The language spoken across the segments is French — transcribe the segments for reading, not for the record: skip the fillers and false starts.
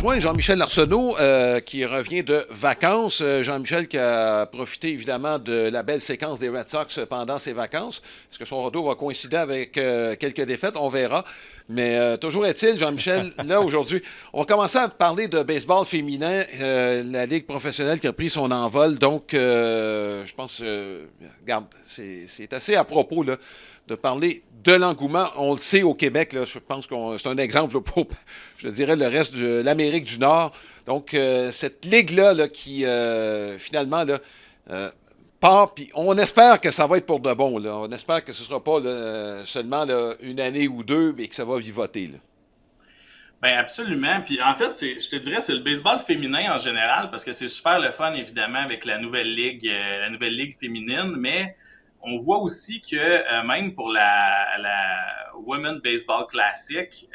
rejoint Jean-Michel Arsenault qui revient de vacances. Jean-Michel qui a profité évidemment de la belle séquence des Red Sox pendant ses vacances. Est-ce que son retour va coïncider avec quelques défaites? On verra. Mais toujours est-il, Jean-Michel, là aujourd'hui, on va commencer à parler de baseball féminin, la Ligue professionnelle qui a pris son envol. Donc, je pense, regarde, c'est assez à propos là, de parler de l'engouement. On le sait au Québec, là, je pense que c'est un exemple là, pour, je dirais, le reste de l'Amérique du Nord. Donc, cette ligue-là là, qui, finalement, là, part, puis on espère que ça va être pour de bon. Là. On espère que ce ne sera pas là, seulement là, une année ou deux, mais que ça va vivoter. Là. Ben absolument. Puis en fait, je te dirais, c'est le baseball féminin en général, parce que c'est super le fun, évidemment, avec la nouvelle ligue féminine, mais on voit aussi que même pour la Women Baseball Classic,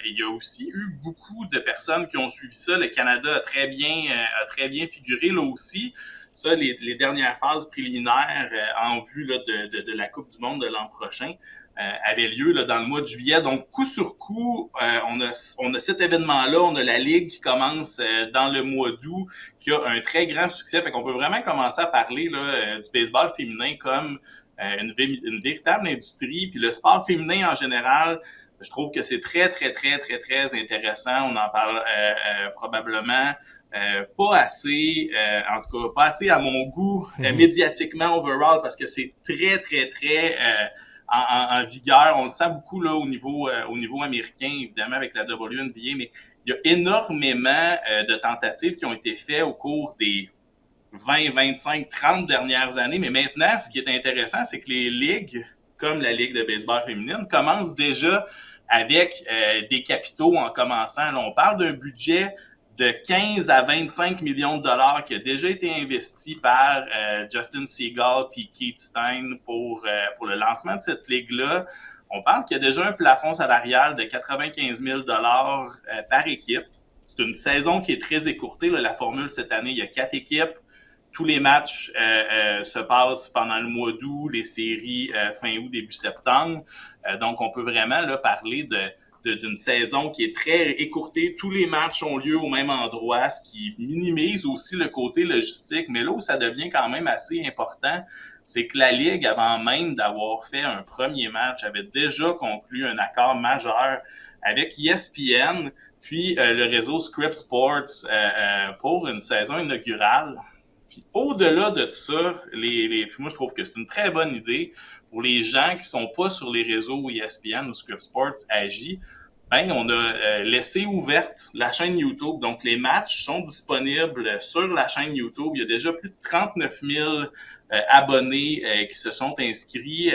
il y a aussi eu beaucoup de personnes qui ont suivi ça. Le Canada a très bien figuré là aussi. Ça, les dernières phases préliminaires en vue là, de la Coupe du Monde de l'an prochain avait lieu là, dans le mois de juillet. Donc, coup sur coup, on a cet événement-là, on a la Ligue qui commence dans le mois d'août, qui a un très grand succès. Fait qu'on peut vraiment commencer à parler là, du baseball féminin comme une véritable industrie. Puis le sport féminin en général, je trouve que c'est très, très, très, très, très intéressant. On en parle probablement pas assez, en tout cas, pas assez à mon goût, médiatiquement overall, parce que c'est très, très, très en vigueur. On le sent beaucoup là au niveau américain, évidemment, avec la WNBA, mais il y a énormément de tentatives qui ont été faites au cours des 20, 25, 30 dernières années. Mais maintenant, ce qui est intéressant, c'est que les ligues, comme la Ligue de baseball féminine, commencent déjà avec des capitaux en commençant. Là, on parle d'un budget de 15 à 25 millions de dollars qui a déjà été investi par Justin Seagal puis Keith Stein pour le lancement de cette ligue-là. On parle qu'il y a déjà un plafond salarial de 95 000 dollars par équipe. C'est une saison qui est très écourtée. Là. La formule cette année, il y a 4 équipes. Tous les matchs se passent pendant le mois d'août, les séries fin août, début septembre. Donc, on peut vraiment là, parler d'une saison qui est très écourtée. Tous les matchs ont lieu au même endroit, ce qui minimise aussi le côté logistique. Mais là où ça devient quand même assez important, c'est que la Ligue, avant même d'avoir fait un premier match, avait déjà conclu un accord majeur avec ESPN, puis le réseau Scripps Sports pour une saison inaugurale. Puis au-delà de ça, moi je trouve que c'est une très bonne idée pour les gens qui sont pas sur les réseaux où ESPN ou Scripps Sports agit. Ben, on a laissé ouverte la chaîne YouTube. Donc, les matchs sont disponibles sur la chaîne YouTube. Il y a déjà plus de 39 000 abonnés qui se sont inscrits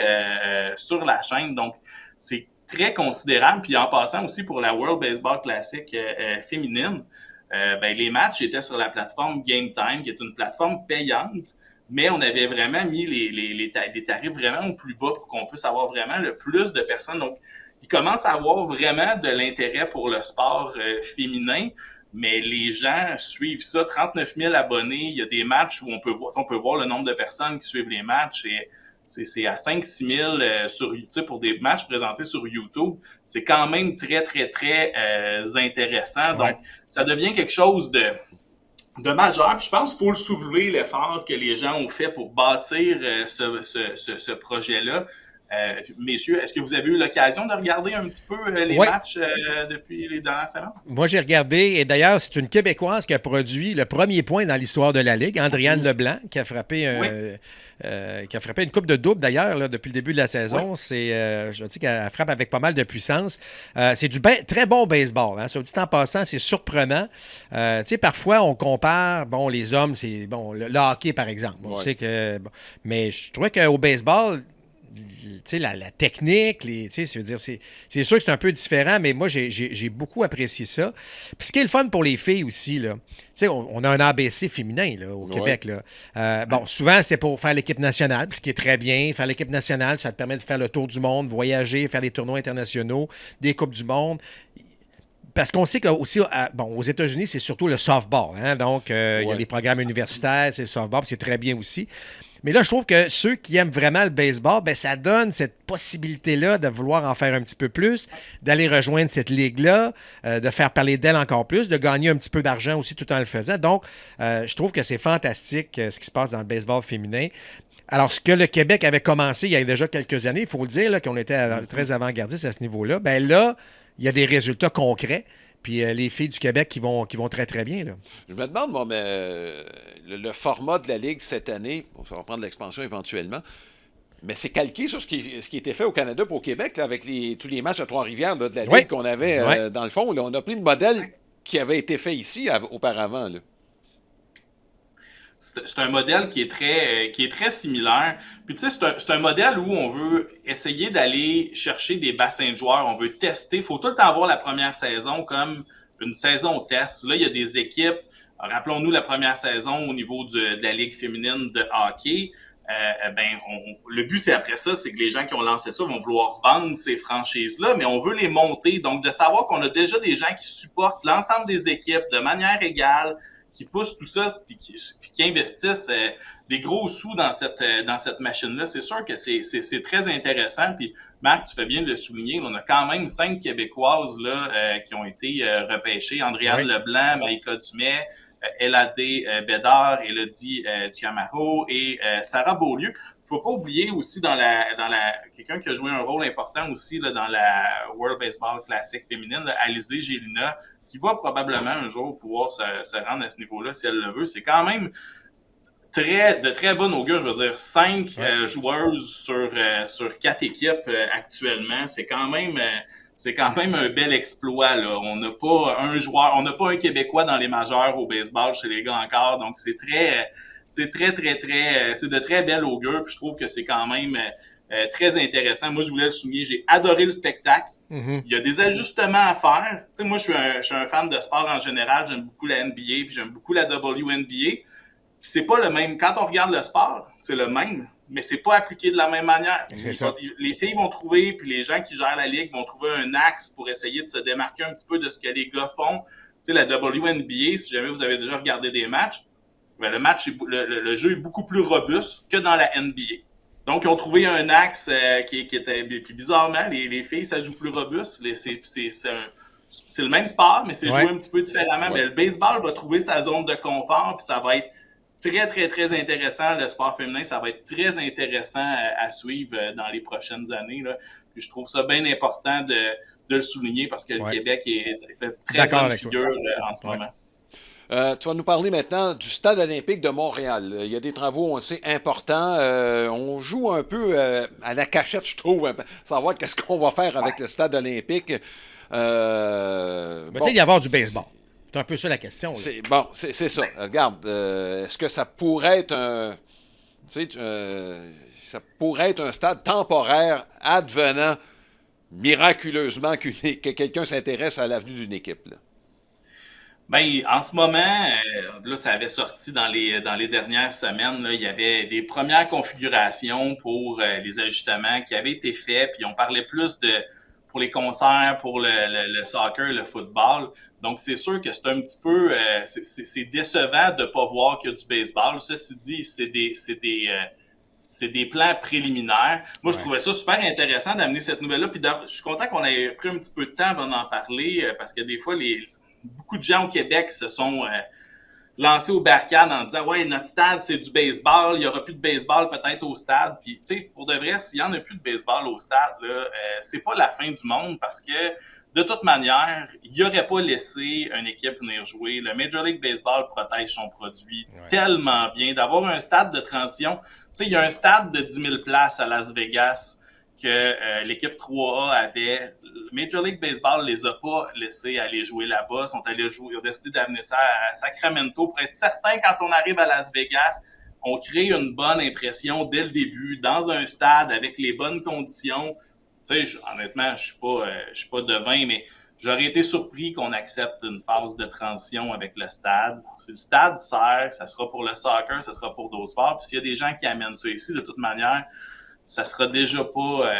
sur la chaîne. Donc, c'est très considérable. Puis en passant aussi pour la World Baseball Classic féminine, ben, les matchs étaient sur la plateforme Game Time, qui est une plateforme payante, mais on avait vraiment mis les tarifs vraiment au plus bas pour qu'on puisse avoir vraiment le plus de personnes. Donc, il commence à avoir vraiment de l'intérêt pour le sport féminin, mais les gens suivent ça. 39 000 abonnés, il y a des matchs où on peut voir le nombre de personnes qui suivent les matchs et c'est à 5-6 000 pour des matchs présentés sur YouTube. C'est quand même très, très, très intéressant. Ouais. Donc, ça devient quelque chose de majeur. Puis je pense qu'il faut le soulever, l'effort que les gens ont fait pour bâtir ce projet-là. Messieurs, est-ce que vous avez eu l'occasion de regarder un petit peu les Oui. matchs depuis les dernières semaines? Moi, j'ai regardé, et d'ailleurs, c'est une Québécoise qui a produit le premier point dans l'histoire de la Ligue, Andréane Leblanc, qui a frappé une coupe de double, d'ailleurs, là, depuis le début de la saison. Oui. Je dis qu'elle frappe avec pas mal de puissance. C'est du très bon baseball. Hein. Sur le dit en passant, c'est surprenant. Tu sais, parfois, on compare, bon, les hommes, c'est bon, le hockey, par exemple. On sait que, bon, mais je trouvais qu'au baseball, la technique, c'est sûr que c'est un peu différent, mais moi, j'ai beaucoup apprécié ça. Puis ce qui est le fun pour les filles aussi, là, on a un ABC féminin là, au Québec. Là. Bon, souvent, c'est pour faire l'équipe nationale, ce qui est très bien. Faire l'équipe nationale, ça te permet de faire le tour du monde, voyager, faire des tournois internationaux, des Coupes du monde. Parce qu'on sait qu'aussi, aux États-Unis, c'est surtout le softball. Hein? Donc, il y a les programmes universitaires, c'est le softball, puis c'est très bien aussi. Mais là, je trouve que ceux qui aiment vraiment le baseball, ben, ça donne cette possibilité-là de vouloir en faire un petit peu plus, d'aller rejoindre cette ligue-là, de faire parler d'elle encore plus, de gagner un petit peu d'argent aussi tout en le faisant. Donc, je trouve que c'est fantastique ce qui se passe dans le baseball féminin. Alors, ce que le Québec avait commencé il y a déjà quelques années, il faut le dire, là, qu'on était très avant-gardiste à ce niveau-là, ben là, il y a des résultats concrets. Puis les filles du Québec qui vont très, très bien. Là. Je me demande, moi, mais le format de la Ligue cette année, bon, ça va prendre l'expansion éventuellement, mais c'est calqué sur ce qui était fait au Canada pour au Québec, là, avec tous les matchs à Trois-Rivières là, de la Ligue Oui. qu'on avait Oui. dans le fond. Là, on a pris le modèle qui avait été fait ici auparavant. Là. C'est un modèle qui est très similaire. Puis tu sais, c'est un modèle où on veut essayer d'aller chercher des bassins de joueurs, on veut tester. Il faut tout le temps voir la première saison comme une saison test. Là, il y a des équipes, rappelons-nous la première saison au niveau de la Ligue féminine de hockey. Le but, c'est après ça, c'est que les gens qui ont lancé ça vont vouloir vendre ces franchises-là, mais on veut les monter. Donc, de savoir qu'on a déjà des gens qui supportent l'ensemble des équipes de manière égale, qui poussent tout ça, puis qui investissent des gros sous dans cette machine-là, c'est sûr que c'est très intéressant. Puis, Marc, tu fais bien de le souligner, on a quand même 5 Québécoises là, qui ont été repêchées. Andréane Leblanc, Maïka Dumais, Eladé Bédard, Élodie Tiamaro et Sarah Beaulieu. Faut pas oublier aussi quelqu'un qui a joué un rôle important aussi là, dans la World Baseball Classic féminine, là, Alizée Gélina, qui va probablement un jour pouvoir se rendre à ce niveau-là si elle le veut. C'est quand même de très bon augure, je veux dire, 5 joueuses sur 4 équipes actuellement. C'est quand même un bel exploit, là. On n'a pas un Québécois dans les majeurs au baseball chez les gars encore, donc c'est de très bel augure, puis je trouve que c'est quand même très intéressant. Moi, je voulais le souligner, j'ai adoré le spectacle. Mm-hmm. Il y a des ajustements à faire. Tu sais, moi, je suis un fan de sport en général. J'aime beaucoup la NBA, puis j'aime beaucoup la WNBA. Puis c'est pas le même. Quand on regarde le sport, c'est le même, mais c'est pas appliqué de la même manière. Les filles vont trouver, puis les gens qui gèrent la ligue vont trouver un axe pour essayer de se démarquer un petit peu de ce que les gars font. Tu sais, la WNBA, si jamais vous avez déjà regardé des matchs, ben le jeu est beaucoup plus robuste que dans la NBA. Donc, ils ont trouvé un axe qui était... Puis bizarrement, les filles, ça joue plus robuste. C'est le même sport, mais c'est joué un petit peu différemment. Mais le baseball va trouver sa zone de confort, puis ça va être très, très, très intéressant. Le sport féminin, ça va être très intéressant à suivre dans les prochaines années. Là. Puis je trouve ça bien important de le souligner parce que le Québec fait très bonne figure en ce moment. Tu vas nous parler maintenant du Stade olympique de Montréal. Il y a des travaux, on sait, importants. On joue un peu à la cachette, je trouve, savoir qu'est-ce qu'on va faire avec le Stade olympique. Tu sais, il y avoir du baseball. C'est un peu ça la question. C'est ça. Regarde, est-ce que ça pourrait être ça pourrait être un stade temporaire advenant miraculeusement que quelqu'un s'intéresse à l'avenue d'une équipe, là? Ben, en ce moment, là, ça avait sorti dans les dernières semaines, là, il y avait des premières configurations pour les ajustements qui avaient été faits, puis on parlait plus pour les concerts, pour le soccer, le football. Donc, c'est sûr que c'est un petit peu, c'est décevant de pas voir qu'il y a du baseball. Ceci dit, c'est des plans préliminaires. Moi, je trouvais ça super intéressant d'amener cette nouvelle-là, puis je suis content qu'on ait pris un petit peu de temps avant d'en parler, parce que des fois, beaucoup de gens au Québec se sont lancés au barricade en disant « Ouais, notre stade, c'est du baseball. Il n'y aura plus de baseball peut-être au stade. » Puis, tu sais, pour de vrai, s'il n'y en a plus de baseball au stade, là, c'est pas la fin du monde parce que, de toute manière, il n'aurait pas laissé une équipe venir jouer. Le Major League Baseball protège son produit tellement bien. D'avoir un stade de transition. Tu sais, il y a un stade de 10 000 places à Las Vegas que l'équipe 3A avait. Major League Baseball les a pas laissés aller jouer là-bas, ils ont décidé d'amener ça à Sacramento pour être certain quand on arrive à Las Vegas, on crée une bonne impression dès le début, dans un stade avec les bonnes conditions. Tu sais, honnêtement, je suis pas devin, mais j'aurais été surpris qu'on accepte une phase de transition avec le stade. Si le stade sert, ça sera pour le soccer, ça sera pour d'autres sports. Puis s'il y a des gens qui amènent ça ici, de toute manière, ça sera déjà pas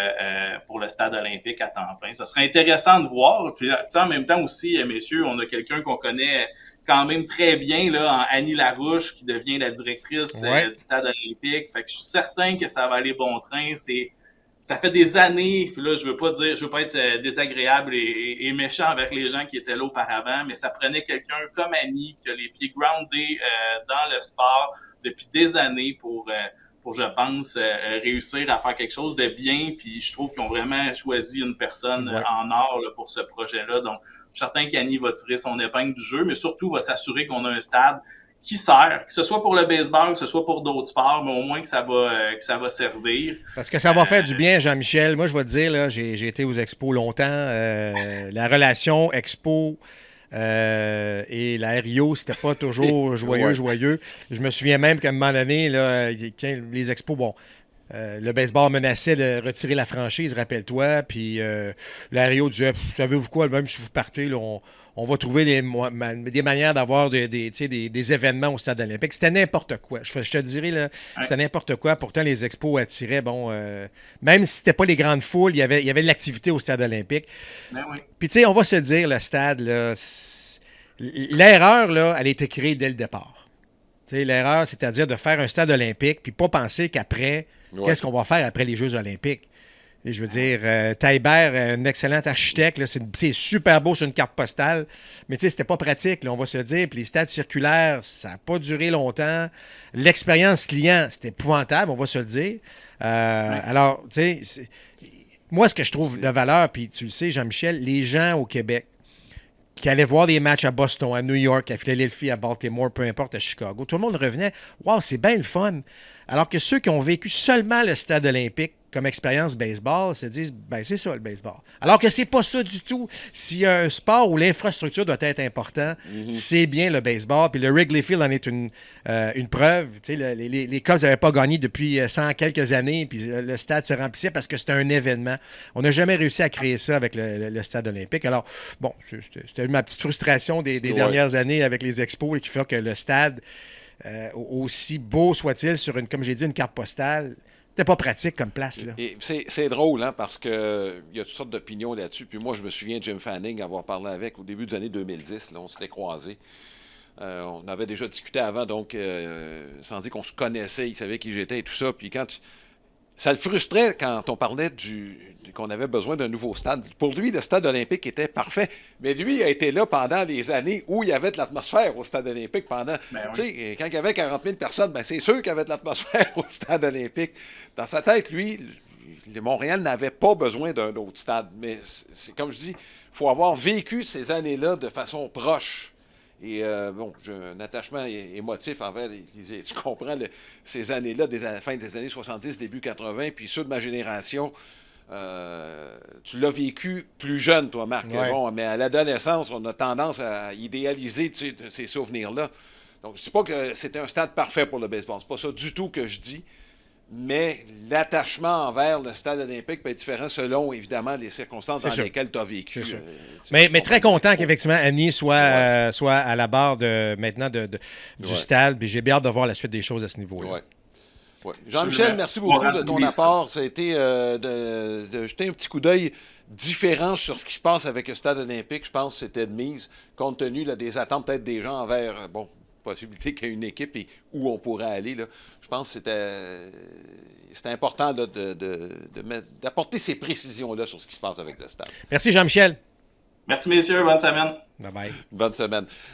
pour le stade olympique à temps plein. Ça serait intéressant de voir. Puis en même temps aussi, messieurs, on a quelqu'un qu'on connaît quand même très bien là, en Annie Larouche, qui devient la directrice du stade olympique. Fait que je suis certain que ça va aller bon train. Ça fait des années, puis là, je veux pas être désagréable et méchant avec les gens qui étaient là auparavant, mais ça prenait quelqu'un comme Annie, qui a les pieds groundés dans le sport depuis des années pour je pense, réussir à faire quelque chose de bien. Puis je trouve qu'ils ont vraiment choisi une personne en or là, pour ce projet-là. Donc, je suis certain qu'Annie va tirer son épingle du jeu, mais surtout va s'assurer qu'on a un stade qui sert, que ce soit pour le baseball, que ce soit pour d'autres sports, mais au moins que ça va servir. Parce que ça va faire du bien, Jean-Michel. Moi, je vais te dire, là, j'ai été aux expos longtemps. La relation expo et la Rio, c'était pas toujours joyeux. Je me souviens même qu'à un moment donné, là, les expos, bon, le baseball menaçait de retirer la franchise, rappelle-toi, puis la Rio disait, savez-vous quoi, même si vous partez, là, on va trouver des manières d'avoir des événements au stade olympique. C'était n'importe quoi. Je te dirais, là, c'était n'importe quoi. Pourtant, les expos attiraient, même si c'était pas les grandes foules, il y avait de l'activité au stade olympique. Puis, tu sais, on va se dire, le stade, là, l'erreur, là, elle a été créée dès le départ. Tu sais, l'erreur, c'est-à-dire de faire un stade olympique, puis pas penser qu'après, qu'est-ce qu'on va faire après les Jeux olympiques? Et je veux dire, Taillebert, un excellent architecte, là, c'est super beau sur une carte postale, mais tu sais, c'était pas pratique, là, on va se le dire. Puis les stades circulaires, ça n'a pas duré longtemps. L'expérience client, c'était épouvantable, on va se le dire. Alors, tu sais, moi, ce que je trouve de valeur, puis tu le sais, Jean-Michel, les gens au Québec qui allaient voir des matchs à Boston, à New York, à Philadelphie, à Baltimore, peu importe, à Chicago, tout le monde revenait. Waouh, c'est bien le fun. Alors que ceux qui ont vécu seulement le stade olympique comme expérience baseball se disent, ben c'est ça le baseball. Alors que c'est pas ça du tout. S'il y a un sport où l'infrastructure doit être importante, c'est bien le baseball. Puis le Wrigley Field en est une preuve. Tu sais, les Cubs n'avaient pas gagné depuis 100 quelques années, puis le stade se remplissait parce que c'était un événement. On n'a jamais réussi à créer ça avec le stade olympique. Alors, bon, c'était ma petite frustration des dernières années avec les expos qui fait que le stade, aussi beau soit-il, sur comme j'ai dit, une carte postale, c'était pas pratique comme place. Là. Et c'est drôle, hein, parce qu'il y a toutes sortes d'opinions là-dessus. Puis moi, je me souviens de Jim Fanning avoir parlé avec au début des années 2010. Là, on s'était croisés. On avait déjà discuté avant, donc sans dire qu'on se connaissait, il savait qui j'étais et tout ça. Puis ça le frustrait quand on parlait qu'on avait besoin d'un nouveau stade. Pour lui, le stade olympique était parfait. Mais lui a été là pendant des années où il y avait de l'atmosphère au stade olympique. Quand il y avait 40 000 personnes, c'est sûr qu'il y avait de l'atmosphère au stade olympique. Dans sa tête, lui, Montréal n'avait pas besoin d'un autre stade. Mais c'est comme je dis, il faut avoir vécu ces années-là de façon proche. Et j'ai un attachement émotif envers, tu comprends, ces années-là, fin des années 70, début 80, puis ceux de ma génération, tu l'as vécu plus jeune, toi, Marc. Ouais. Bon, mais à l'adolescence, on a tendance à idéaliser ces souvenirs-là. Donc, je ne dis pas que c'était un stade parfait pour le baseball. C'est pas ça du tout que je dis. Mais l'attachement envers le stade olympique peut être différent selon, évidemment, les circonstances dans lesquelles tu as vécu. Mais très content qu'effectivement Annie soit à la barre maintenant du stade. Puis j'ai bien hâte de voir la suite des choses à ce niveau-là. Ouais. Jean-Michel, merci beaucoup de ton apport. Ça a été de jeter un petit coup d'œil différent sur ce qui se passe avec le stade olympique. Je pense que c'était de mise, compte tenu des attentes peut-être des gens envers, possibilité qu'il y ait une équipe et où on pourrait aller. Là. Je pense que c'était important là, d'apporter ces précisions-là sur ce qui se passe avec le stade. Merci Jean-Michel. Merci messieurs, bonne semaine. Bye-bye. Bonne semaine.